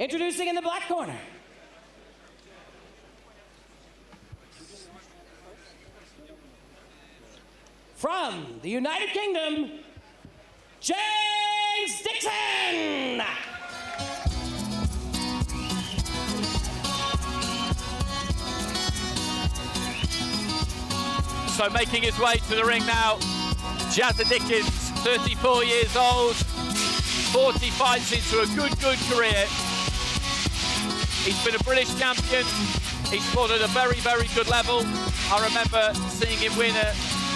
Introducing in the black corner, from the United Kingdom, Jazza Dickens! So making his way to the ring now, Jazza Dickens, 34 years old, 40 fights into a good career. He's been a British champion. He's fought at a very good level. I remember seeing him win a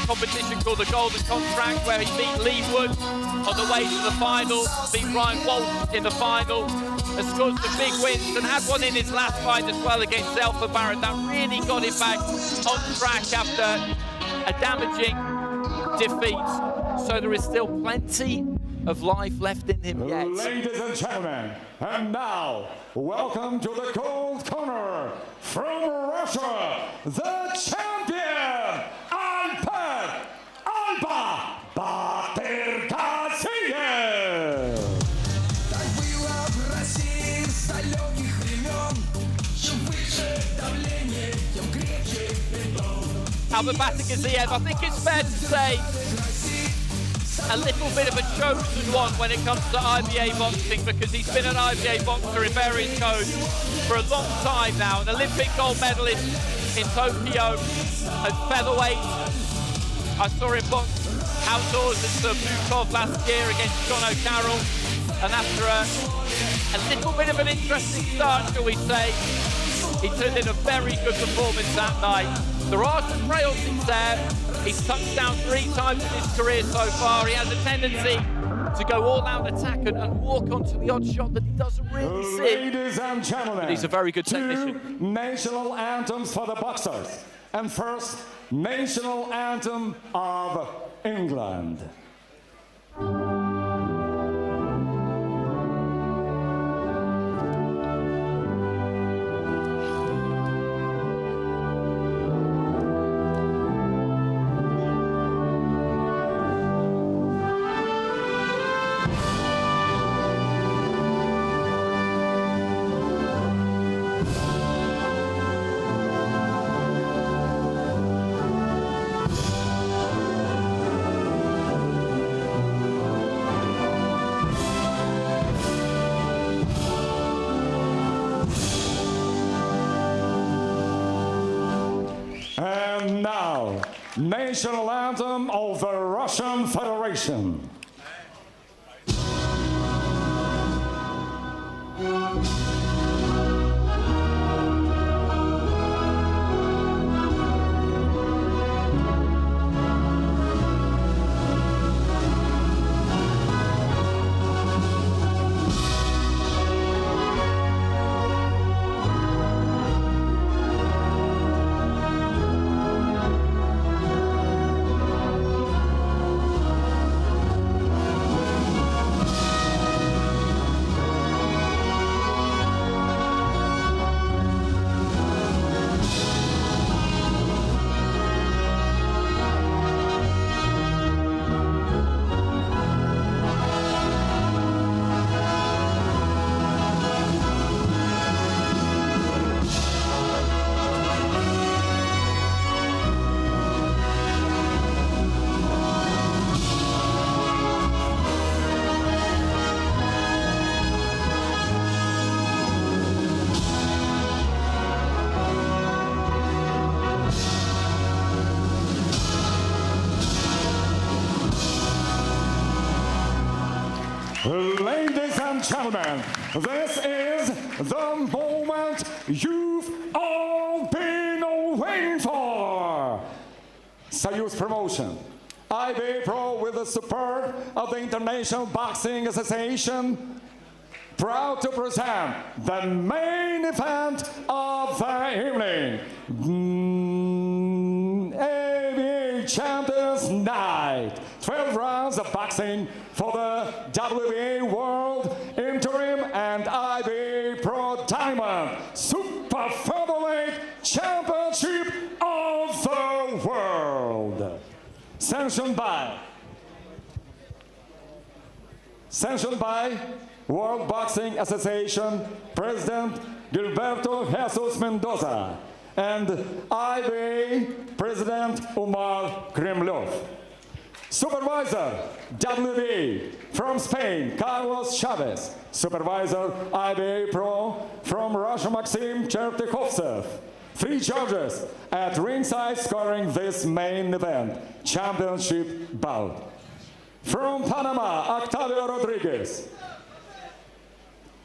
competition called the Golden Contract, where he beat Lee Wood on the way to the final, beat Ryan Walsh in the final, has scored some big wins and had one in his last fight as well against Zelfa Barrett. That really got him back on track after a damaging defeat. So there is still plenty of life left in him yet. Ladies and gentlemen, and now, welcome to the Gold Corner, from Russia, the champion, Batyrgaziev! Batyrgaziev, I think it's fair to say, a little bit of a chosen one when it comes to IBA boxing, because he's been an IBA boxer in various codes for a long time now, an Olympic gold medalist in Tokyo at featherweight. I saw him box outdoors at Bukov last year against John O'Carroll, and after a little bit of an interesting start, shall we say, he turned in a very good performance that night. There are some frailties there. He's touched down 3 times in his career so far. He has a tendency to go all-out attack and walk onto the odd shot that he doesn't really see. Ladies and gentlemen, but he's a very good technician. 2 national anthems for the boxers. And first, national anthem of England. And now, national anthem of the Russian Federation. Ladies and gentlemen, this is the moment you've all been waiting for. Soyuz Promotion, IBA.PRO, with the support of the International Boxing Association, proud to present the main event of the evening. ABA Champions Night. 12 rounds of boxing for the WBA World Interim and IBA.PRO Diamond Super Featherweight Championship of the World. Sanctioned by World Boxing Association President Gilberto Jesus Mendoza, and IBA President Umar Kremlov. Supervisor, WBA from Spain, Carlos Chavez. Supervisor, IBA.PRO from Russia, Maxim Chertykovtsev. 3 judges at ringside scoring this main event, championship bout. From Panama, Octavio Rodriguez.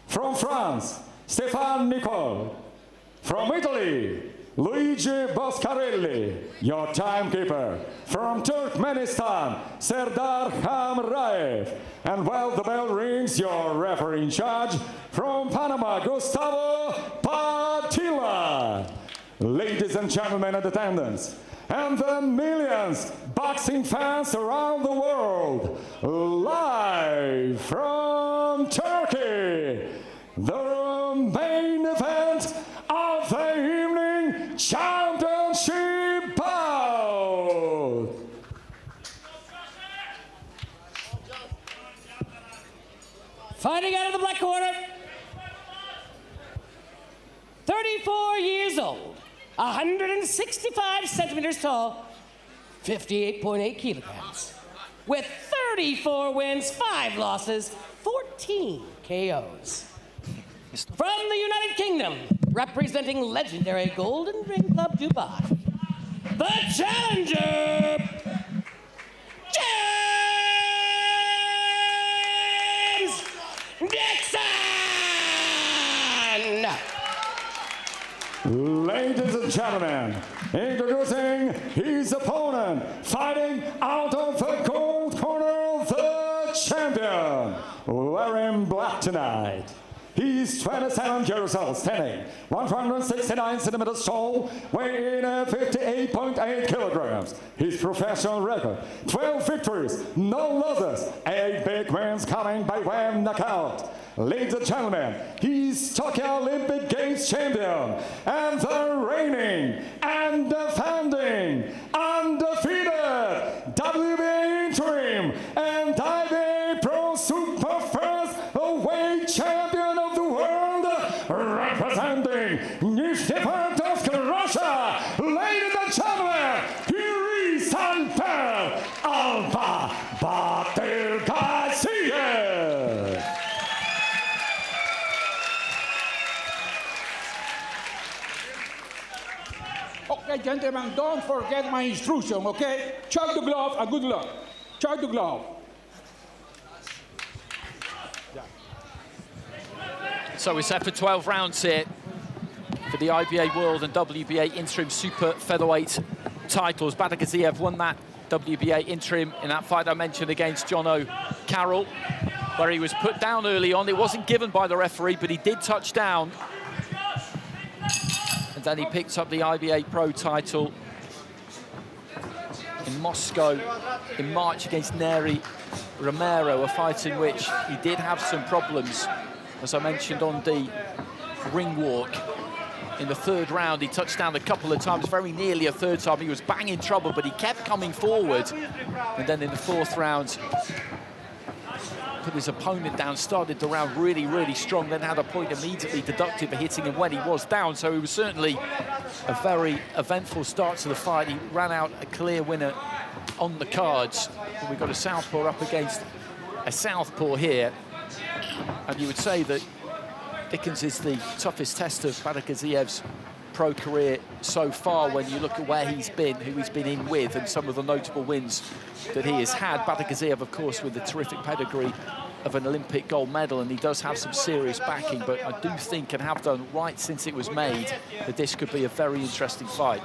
From France, Stéphane Nicole. From Italy, Luigi Boscarelli, your timekeeper. From Turkmenistan, Serdar Hamraev. And while the bell rings, your referee in charge, from Panama, Gustavo Patilla. Ladies and gentlemen in attendance, and the millions boxing fans around the world, live from Turkey, the main event of the evening championship bout. Fighting out of the black corner, 34 years old, 165 centimeters tall, 58.8 kilograms, with 34 wins, 5 losses, 14 KOs. From the United Kingdom, representing legendary Golden Ring Club Dubai, the challenger, James Dixon! Ladies and gentlemen, introducing his opponent, fighting out of the gold corner, the champion, wearing black tonight. He's 27 years old, standing 169 centimeters tall, weighing 58.8 kilograms. His professional record, 12 victories, no losses, 8 big wins coming by way of knockout. Ladies and gentlemen, he's Tokyo Olympic Games champion and the reigning and defending undefeated WBA interim and IBA.PRO Super Featherweight champion of the world, representing Nizhny Novgorod, Russia. Ladies and gentlemen, here is Alper Alba Batyrgaziev. Okay, gentlemen, don't forget my instruction, okay? Chuck the glove and good luck. Chuck the glove. So we're set for 12 rounds here for the IBA World and WBA Interim Super Featherweight titles. Batyrgaziev won that WBA Interim in that fight I mentioned against John O'Carroll, where he was put down early on. It wasn't given by the referee, but he did touch down. And then he picked up the IBA.PRO title in Moscow in March against Neri Romero, a fight in which he did have some problems, as I mentioned, on the ring walk. In the 3rd round, he touched down a couple of times, very nearly a 3rd time. He was banging trouble, but he kept coming forward. And then in the 4th round, put his opponent down, started the round really, really strong, then had a point immediately deducted for hitting him when he was down. So it was certainly a very eventful start to the fight. He ran out a clear winner on the cards. But we've got a southpaw up against a southpaw here. And you would say that Dickens is the toughest test of Batyrgaziev's pro career so far when you look at where he's been, who he's been in with, and some of the notable wins that he has had. Batyrgaziev, of course, with the terrific pedigree of an Olympic gold medal, and he does have some serious backing, but I do think, and have done right since it was made, that this could be a very interesting fight.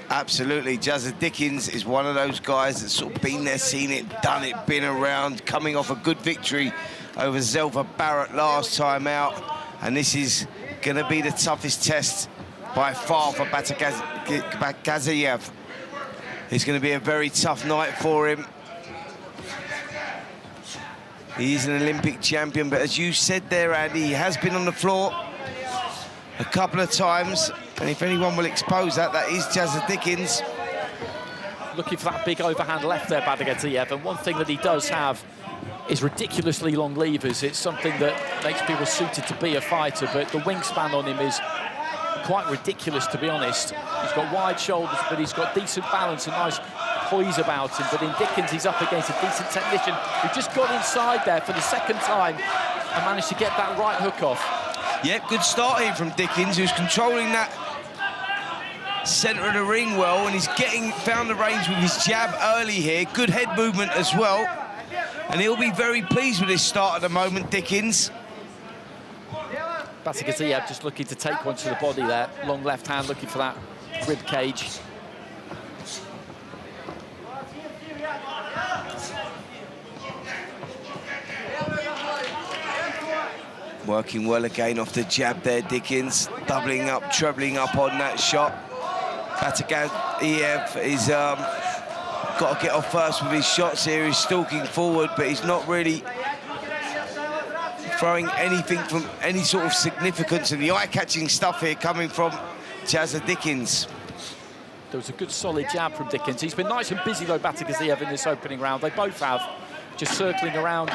Absolutely. Jazza Dickens is one of those guys that's sort of been there, seen it, done it, been around, coming off a good victory over Zelva Barrett last time out. And this is going to be the toughest test by far for Batyrgaziev. It's going to be a very tough night for him. He is an Olympic champion, but as you said there, Andy, he has been on the floor a couple of times. And if anyone will expose that, that is Jazza Dickens. Looking for that big overhand left there, Batyrgaziev. And one thing that he does have his ridiculously long levers. It's something that makes people suited to be a fighter, but the wingspan on him is quite ridiculous, to be honest. He's got wide shoulders, but he's got decent balance and nice poise about him. But in Dickens, he's up against a decent technician who just got inside there for the second time and managed to get that right hook off. Yep, good start here from Dickens, who's controlling that centre of the ring well, and he's found the range with his jab early here. Good head movement as well, and he'll be very pleased with his start at the moment, Dickens. Batyrgaziev just looking to take one to the body there. Long left hand looking for that rib cage. Working well again off the jab there, Dickens. Doubling up, trebling up on that shot. Batyrgaziev is got to get off first with his shots here. He's stalking forward, but he's not really throwing anything from any sort of significance, and the eye-catching stuff here coming from Jazza Dickens. There was a good solid jab from Dickens. He's been nice and busy though, Batyrgaziev, in this opening round. They both have, just circling around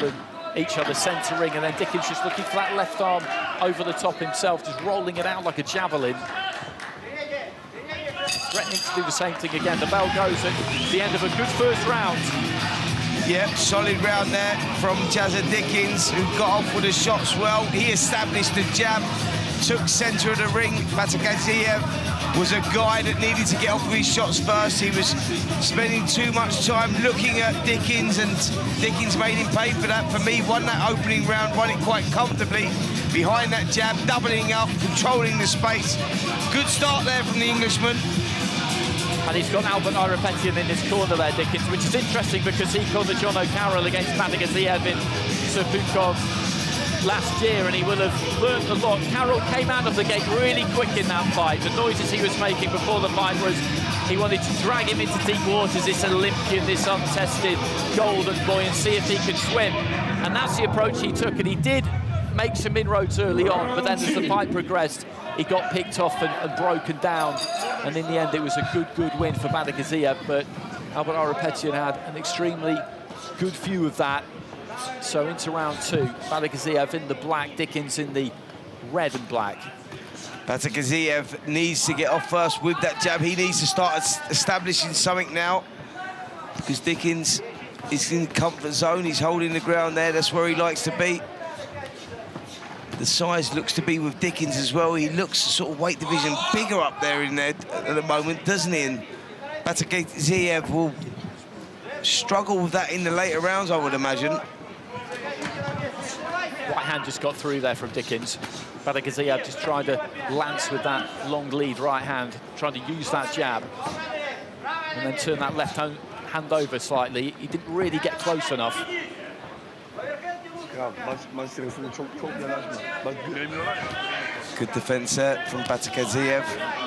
each other, centering, and then Dickens just looking for that left arm over the top himself, just rolling it out like a javelin. Threatening to do the same thing again. The bell goes at the end of a good first round. Yep, solid round there from Jazza Dickens, who got off with the shots well. He established the jab, took centre of the ring. Batyrgaziev was a guy that needed to get off with his shots first. He was spending too much time looking at Dickens, and Dickens made him pay for that. For me, won that opening round, won it quite comfortably. Behind that jab, doubling up, controlling the space. Good start there from the Englishman. And he's got Albert Irapetian in his corner there, Dickens, which is interesting because he called the John O'Carroll against Batyrgaziev in Serpukhov last year, and he will have learned a lot. Carroll came out of the gate really quick in that fight. The noises he was making before the fight was he wanted to drag him into deep waters, this Olympian, this untested golden boy, and see if he could swim. And that's the approach he took, and he did make some inroads early on, but then as the fight progressed, he got picked off and broken down. And in the end, it was a good win for Batyrgaziev, but Albert Irapetian had an extremely good view of that. So into round two, Batyrgaziev in the black, Dickens in the red and black. Batyrgaziev needs to get off first with that jab. He needs to start establishing something now, because Dickens is in the comfort zone. He's holding the ground there. That's where he likes to be. The size looks to be with Dickens as well. He looks sort of weight division bigger up there in there at the moment, doesn't he? And Batyrgaziev will struggle with that in the later rounds, I would imagine. Right hand just got through there from Dickens. Batyrgaziev just trying to lance with that long lead right hand, trying to use that jab. And then turn that left hand over slightly. He didn't really get close enough. Good defence there from Batyrgaziev,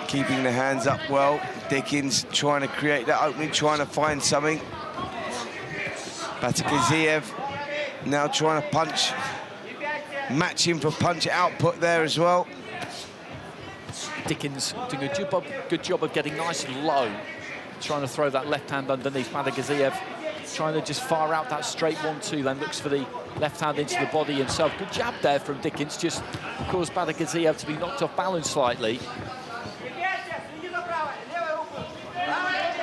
keeping the hands up well. Dickens trying to create that opening, trying to find something. Batyrgaziev now trying to punch, match him for punch output there as well. Dickens doing a good job of getting nice and low, trying to throw that left hand underneath. Batyrgaziev trying to just fire out that straight 1-2, then looks for the left hand into the body himself. Good jab there from Dickens, just caused Batyrgaziev to be knocked off balance slightly.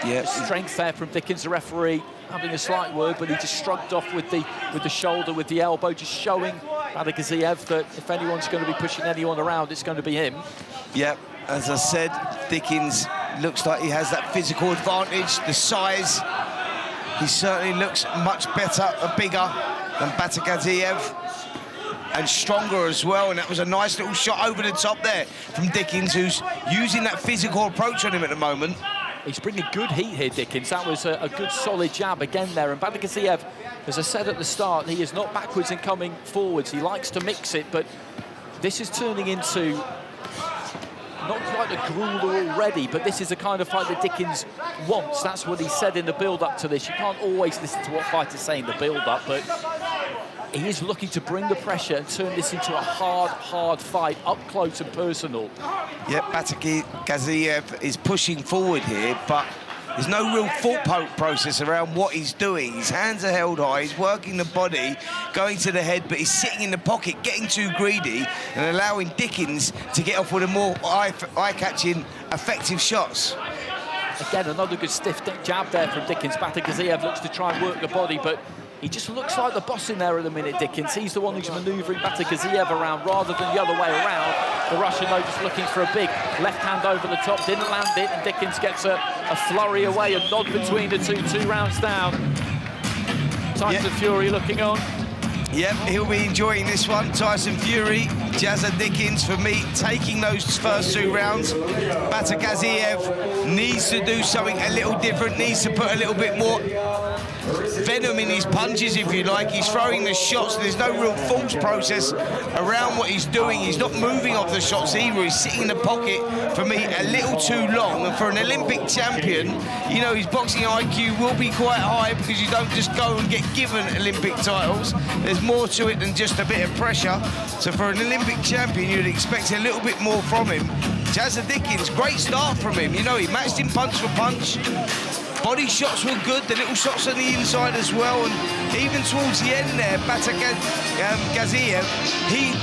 Yeah, strength there from Dickens, the referee having a slight word, but he just shrugged off with the shoulder, with the elbow, just showing Batyrgaziev that if anyone's going to be pushing anyone around, it's going to be him. Yeah, as I said, Dickens looks like he has that physical advantage, the size. He certainly looks much better and bigger than Batyrgaziev, and stronger as well, and that was a nice little shot over the top there from Dickens, who's using that physical approach on him at the moment. He's bringing good heat here, Dickens. That was a good solid jab again there, and Batyrgaziev, as I said at the start, he is not backwards in coming forwards. He likes to mix it, but this is turning into not quite a grueler already, but this is the kind of fight that Dickens wants. That's what he said in the build-up to this. You can't always listen to what fighters say in the build-up, but he is looking to bring the pressure and turn this into a hard fight, up close and personal. Yep, Batyrgaziev is pushing forward here, but There's no real thought process around what he's doing. His hands are held high, he's working the body, going to the head, but he's sitting in the pocket, getting too greedy and allowing Dickens to get off with a more eye-catching, effective shots. Again, another good stiff jab there from Dickens. Batyrgaziev looks to try and work the body, but he just looks like the boss in there at the minute, Dickens. He's the one who's manoeuvring Batyrgaziev around rather than the other way around. The Russian, though, just looking for a big left hand over the top, didn't land it, and Dickens gets a flurry away, a nod between the two rounds down. Tyson Fury looking on. Yep, he'll be enjoying this one. Tyson Fury, Jazza Dickens, for me, taking those first 2 rounds. Batyrgaziev needs to do something a little different, needs to put a little bit more venom in his punches, if you like. He's throwing the shots. There's no real thought process around what he's doing. He's not moving off the shots either. He's sitting in the pocket, for me, a little too long. And for an Olympic champion, you know, his boxing IQ will be quite high because you don't just go and get given Olympic titles. There's more to it than just a bit of pressure. So for an Olympic champion, you'd expect a little bit more from him. Jazza Dickens, great start from him. You know, he matched him punch for punch. Body shots were good, the little shots on the inside as well, and even towards the end there, Batyrgaziev, he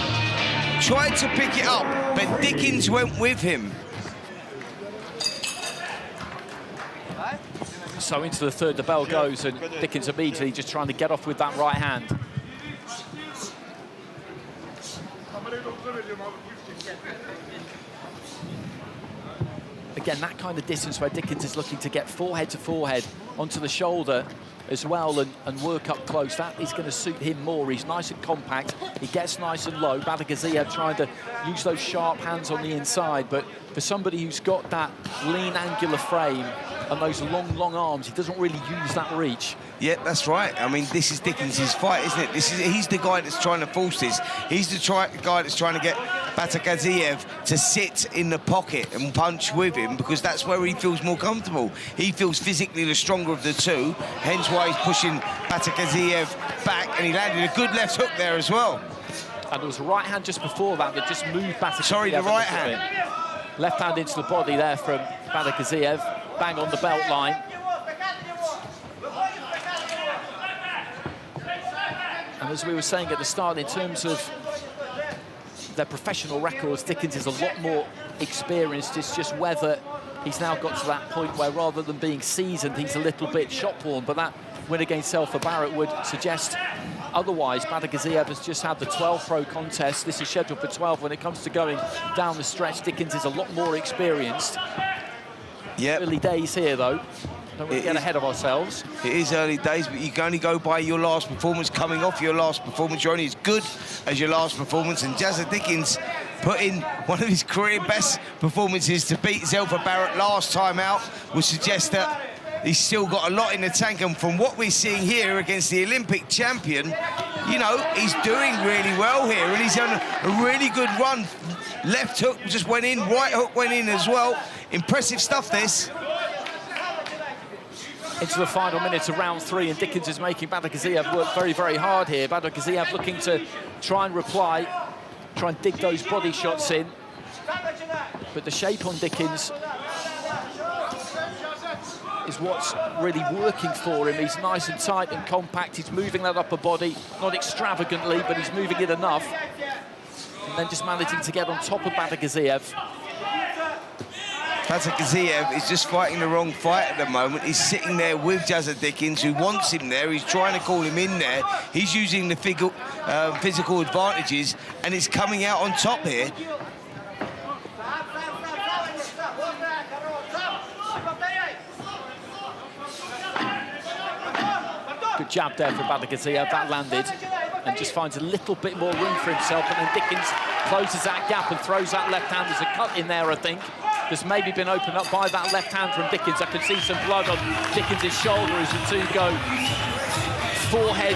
tried to pick it up, but Dickens went with him. So into the third, the bell goes, and Dickens immediately just trying to get off with that right hand. Again, that kind of distance where Dickens is looking to get forehead to forehead onto the shoulder as well and work up close. That is going to suit him more. He's nice and compact. He gets nice and low. Batyrgaziev trying to use those sharp hands on the inside, but for somebody who's got that lean, angular frame and those long, long arms, he doesn't really use that reach. Yeah, that's right. I mean, this is Dickens' fight, isn't it? He's the guy that's trying to force this. He's the guy that's trying to get Batyrgaziev to sit in the pocket and punch with him because that's where he feels more comfortable. He feels physically the stronger of the two, hence why he's pushing Batyrgaziev back, and he landed a good left hook there as well. And there was a right hand just before that just moved Batyrgaziev. Sorry, the right hand. Left hand into the body there from Batyrgaziev. Bang on the belt line. And as we were saying at the start, in terms of their professional records, Dickens is a lot more experienced. It's just whether he's now got to that point where rather than being seasoned, he's a little bit shot-worn. But that win against Zelfa Barrett would suggest otherwise. Batyrgaziev has just had the 12-pro contest. This is scheduled for 12. When it comes to going down the stretch, Dickens is a lot more experienced. Yep. Early days here, though. Don't want to get ahead of ourselves. It is early days, but you can only go by your last performance. Coming off your last performance, you're only as good as your last performance. And Jazza Dickens put in one of his career best performances to beat Zelfa Barrett last time out, would suggest that he's still got a lot in the tank. And from what we're seeing here against the Olympic champion, you know, he's doing really well here. And he's on a really good run. Left hook just went in, right hook went in as well. Impressive stuff, this. Into the final minutes of round 3, and Dickens is making Batyrgaziev work very, very hard here. Batyrgaziev looking to try and reply, try and dig those body shots in. But the shape on Dickens is what's really working for him. He's nice and tight and compact. He's moving that upper body, not extravagantly, but he's moving it enough. And then just managing to get on top of Batyrgaziev. Batyrgaziev is just fighting the wrong fight at the moment. He's sitting there with Jazza Dickens, who wants him there. He's trying to call him in there. He's using the physical advantages, and it's coming out on top here. Good jab there from Batyrgaziev, that landed, and just finds a little bit more room for himself, and then Dickens closes that gap and throws that left hand. There's a cut in there, I think. That's maybe been opened up by that left hand from Dickens. I can see some blood on Dickens' shoulder as the two go forehead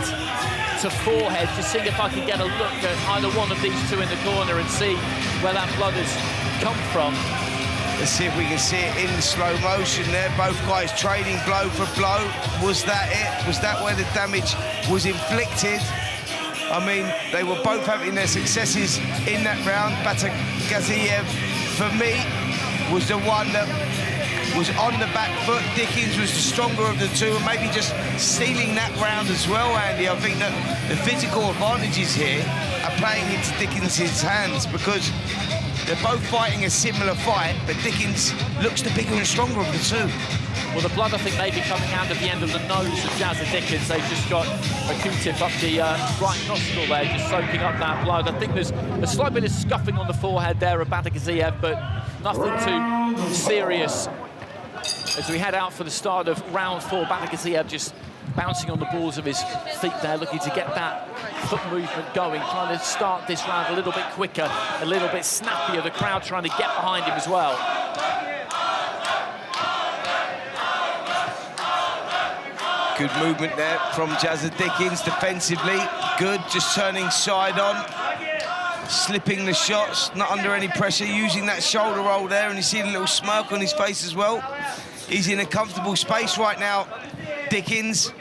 to forehead. Just seeing if I can get a look at either one of these two in the corner and see where that blood has come from. Let's see if we can see it in slow motion there. Both guys trading blow for blow. Was that it? Was that where the damage was inflicted? I mean, they were both having their successes in that round. Batyrgaziev, for me, was the one that was on the back foot. Dickens was the stronger of the two, and maybe just stealing that round as well, Andy. I think that the physical advantages here are playing into Dickens' hands, because they're both fighting a similar fight, but Dickens looks the bigger and stronger of the two. Well, the blood, I think, may be coming out of the end of the nose of Jazza Dickens. They've just got a Q-tip up the right nostril there, just soaking up that blood. I think there's a slight bit of scuffing on the forehead there of Batyrgaziev, but nothing too serious. As we head out for the start of round 4, Batyrgaziev just bouncing on the balls of his feet there, looking to get that foot movement going, trying to start this round a little bit quicker, a little bit snappier. The crowd trying to get behind him as well. Good movement there from Jazza Dickens defensively. Good, just turning side on, slipping the shots, not under any pressure, using that shoulder roll there, and you see the little smirk on his face as well. He's in a comfortable space right now, Dickens.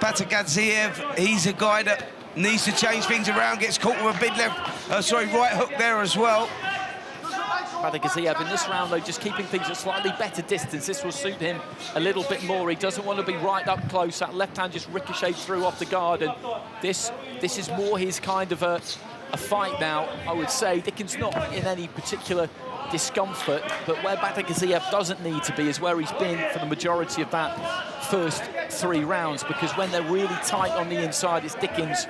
Batyrgaziev, he's a guy that needs to change things around, gets caught with a big right hook there as well. Batyrgaziev in this round, though, just keeping things at slightly better distance. This will suit him a little bit more. He doesn't want to be right up close. That left hand just ricocheted through off the guard, and this is more his kind of a fight now, I would say. Dickens not in any particular discomfort, but where Batyrgaziev doesn't need to be is where he's been for the majority of that first 3 rounds, because when they're really tight on the inside, it's Dickens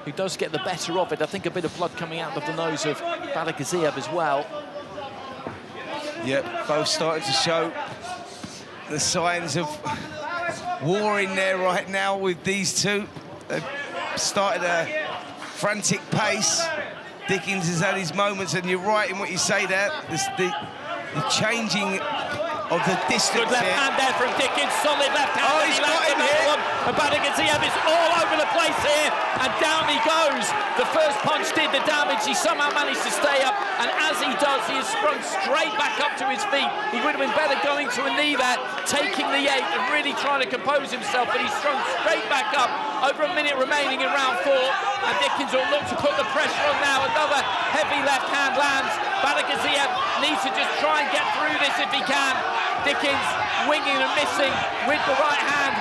who does get the better of it. I think a bit of blood coming out of the nose of Batyrgaziev as well. Yep, both starting to show the signs of war in there right now with these two. They've started a frantic pace. Dickens has had his moments, and you're right in what you say there. The changing of the distance. Good left hand there from Dickens, solid left hand. Oh, he's got him here. And Batyrgaziev is all over the place here, and down he goes. The first punch did the damage. He somehow managed to stay up, and as he does, he has sprung straight back up to his feet. He would have been better going to a knee there, taking the 8 and really trying to compose himself, but he's sprung straight back up. Over a minute remaining in round 4, and Dickens will look to put the pressure on now. Another heavy left hand lands. Batyrgaziev needs to just try and get through this if he can. Dickens winging and missing with the right hand,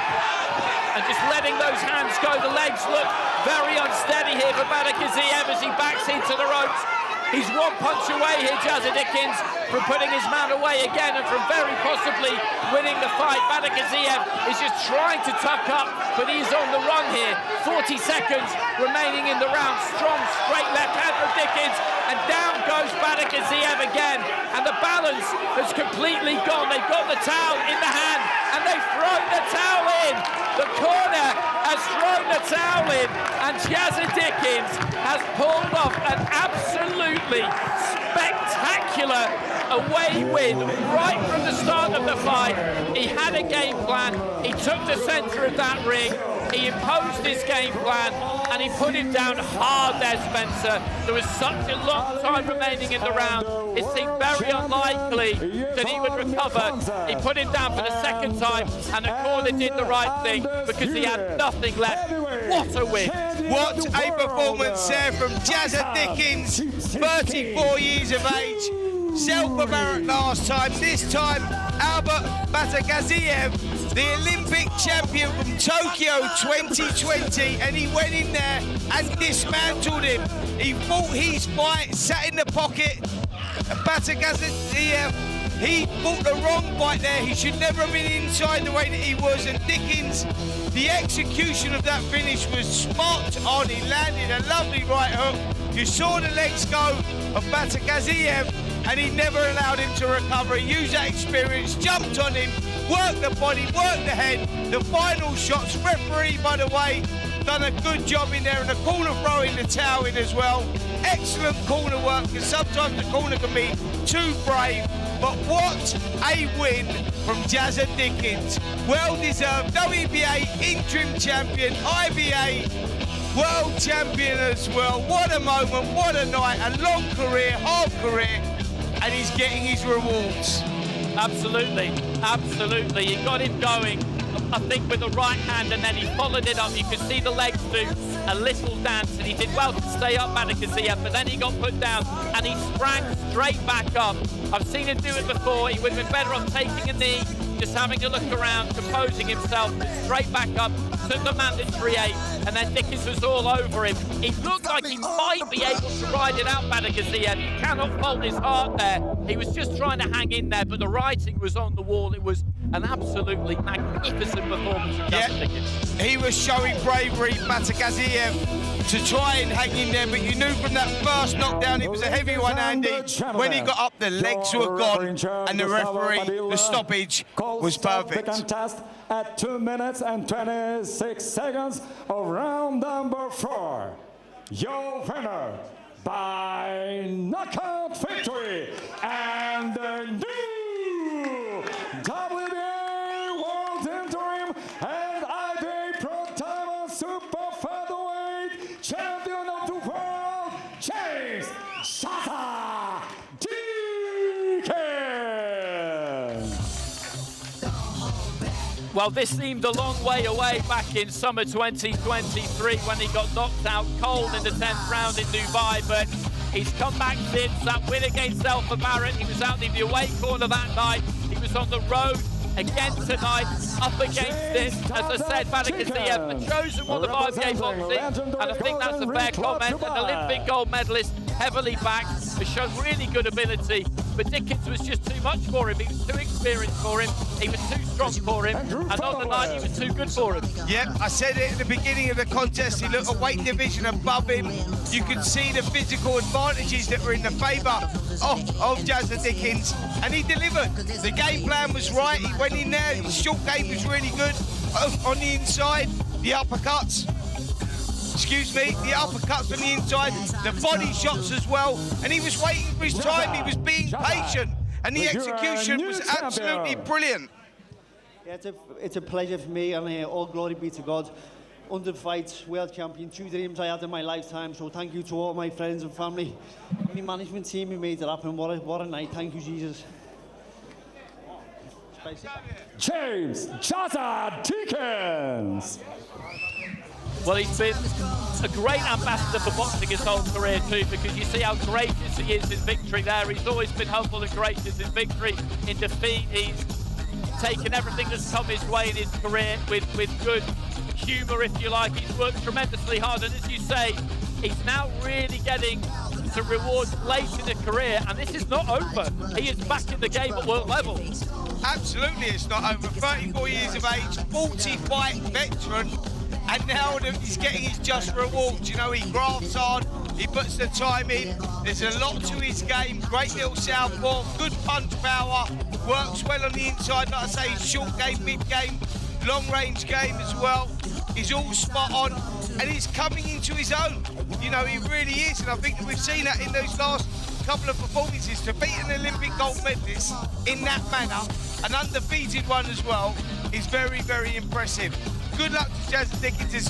and just letting those hands go. The legs look very unsteady here for Batyrgaziev as he backs into the ropes. He's 1 punch away here, Jazza Dickens, from putting his man away again and from very possibly winning the fight. Batyrgaziev is just trying to tuck up, but he's on the run here. 40 seconds remaining in the round. Strong, straight left hand from Dickens, and down goes Batyrgaziev again. And the balance has completely gone. They've got the towel in the hand, and they've thrown the towel in. The corner has thrown the towel in, and Jazza Dickens has pulled off an absolutely spectacular away win right from the start of the fight. He had a game plan. He took the centre of that ring. He imposed his game plan, and he put him down hard there, Spencer. There was such a long time remaining in the round. It seemed very unlikely that he would recover. He put him down for the second time, and the corner did the right thing because he had nothing left. What a win. What a performance there from Jazza Dickens, 34 years of age. Self-apparent last time. This time, Batyrgaziev, the Olympic champion from Tokyo 2020, and he went in there and dismantled him. He fought his fight, sat in the pocket. Batyrgaziev, he fought the wrong fight there. He should never have been inside the way that he was, and Dickens, the execution of that finish was spot on. He landed a lovely right hook. You saw the legs go of Batyrgaziev, and he never allowed him to recover. He used that experience, jumped on him, worked the body, worked the head. The final shots, referee, by the way, done a good job in there, and the corner throwing the towel in as well. Excellent corner work, because sometimes the corner can be too brave. But what a win from Jazza Dickens. Well-deserved WBA interim champion, IBA world champion as well. What a moment, what a night, a long career, hard career, and he's getting his rewards. Absolutely, absolutely. He got him going I think, with the right hand, and then he followed it up. You could see the legs do a little dance, and he did well to stay up, Batyrgaziev, but then he got put down, and he sprang straight back up. I've seen him do it before. He would have been better off taking a knee, just having a look around, composing himself, straight back up, took the mandatory 8, and then Dickens was all over him. He looked like he might be able to ride it out, Batyrgaziev. You cannot fault his heart there. He was just trying to hang in there, but the writing was on the wall. It was an absolutely magnificent performance from Jazza Dickens. He was showing bravery, Batyrgaziev, to try and hang in there, but you knew from that first knockdown it was a heavy one, Andy. When he got up, the legs were gone, and the referee, the stoppage was perfect. Contest at 2 minutes and 26 seconds of round number 4. Your winner by knockout victory and the new WBA World Interim and IBA.PRO Taiwan Super Featherweight Champion of the World, James Jazza Dickens. Well, this seemed a long way away back in summer 2023 when he got knocked out cold in the 10th round in Dubai, but he's come back since. That win against Zelfa Barrett, he was out in the away corner that night. He was on the road again tonight, up against it. As I said, Batyrgaziev, the chosen one of IBA boxing, and I think that's a fair comment. An Olympic gold medalist, heavily backed, has shown really good ability, but Dickens was just too much for him. He was too experienced for him, he was too strong for him, and on the night he was too good for him. Yep, I said it at the beginning of the contest, he looked a weight division above him. You could see the physical advantages that were in the favour of Jazza Dickens, and he delivered. The game plan was right, he went in there, his short game was really good. On the inside, the uppercuts, the uppercuts on the inside, the body shots as well, and he was waiting for his time, he was being patient, and the execution was absolutely brilliant. Yeah, it's a pleasure for me, and all glory be to God. 100 fights, world champion, 2 dreams I had in my lifetime, so thank you to all my friends and family, my management team who made it happen. What a night, thank you, Jesus. James Jazza Dickens. Well, he's been a great ambassador for boxing his whole career too, because you see how gracious he is in victory there. He's always been humble and gracious in victory. In defeat, he's taken everything that's come his way in his career with good humour, if you like. He's worked tremendously hard, and as you say, he's now really getting some rewards late in the career, and this is not over. He is back in the game at world level. Absolutely, it's not over. 34 years of age, 40-fight veteran, and now that he's getting his just rewards. You know, he grafts on, he puts the time in, there's a lot to his game, great little southpaw, good punch power, works well on the inside, like I say, his short game, mid game, long range game as well. He's all spot on, and he's coming into his own. You know, he really is, and I think that we've seen that in those last couple of performances. To beat an Olympic gold medalist in that manner, an undefeated one as well, is very, very impressive. Good luck to Jazza Dickens.